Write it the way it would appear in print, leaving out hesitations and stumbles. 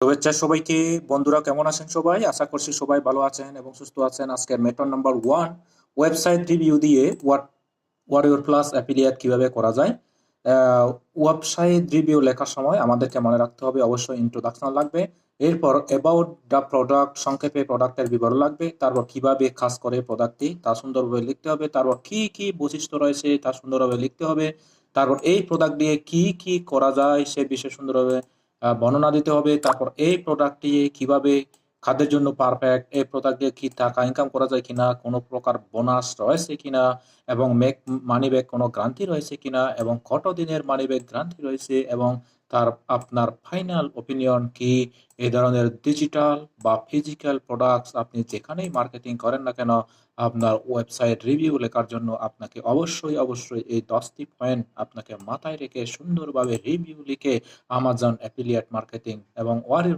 শুভেচ্ছা সবাইকে। বন্ধুরা কেমন আছেন সবাই? আশা করছি সবাই ভালো আছেন এবং সুস্থ আছেন। আজকের মেথড নাম্বার 1, ওয়েবসাইট রিভিউ দিয়ে ওয়ারিয়র প্লাস অ্যাফিলিয়েট কিভাবে করা যায়। ওয়েবসাইট রিভিউ লেখার সময় আমাদেরকে মনে রাখতে হবে অবশ্যই ইন্ট্রোডাকশন লাগবে। এরপর অ্যাবাউট দ্য প্রোডাক্ট, সংক্ষেপে প্রোডাক্টের বিবরণ লাগবে। তারপর কিভাবে কাজ করে প্রোডাক্টটি তা সুন্দরভাবে লিখতে হবে। তারপর কি কি বৈশিষ্ট্য রয়েছে তা সুন্দরভাবে লিখতে হবে। তারপর এই প্রোডাক্ট দিয়ে কি কি করা যায় সে বিষয়ে সুন্দরভাবে বর্ণনা দিতে হবে। তারপর এই প্রোডাক্টটি কিভাবে খাদ্যের জন্য পারফেক্ট, এই প্রোডাক্ট দিয়ে কি টাকা ইনকাম করা যায় কিনা, কোনো প্রকার বোনাস রয়েছে কিনা, এবং মানি ব্যাক কোনো গ্যারান্টি রয়েছে কিনা, এবং কত দিনের মানি ব্যাক গ্যারান্টি রয়েছে, এবং আপনার ফাইনাল ওপিনিয়ন কি। এই ধরনের ডিজিটাল বা ফিজিক্যাল প্রোডাক্টস আপনি যেখানেই মার্কেটিং করেন না কেন, আপনার ওয়েবসাইট রিভিউ লেখার জন্য আপনাকে অবশ্যই এই 10টি পয়েন্ট আপনাকে মাথায় রেখে সুন্দরভাবে রিভিউ লিখে আমাজন অ্যাফিলিয়েট মার্কেটিং এবং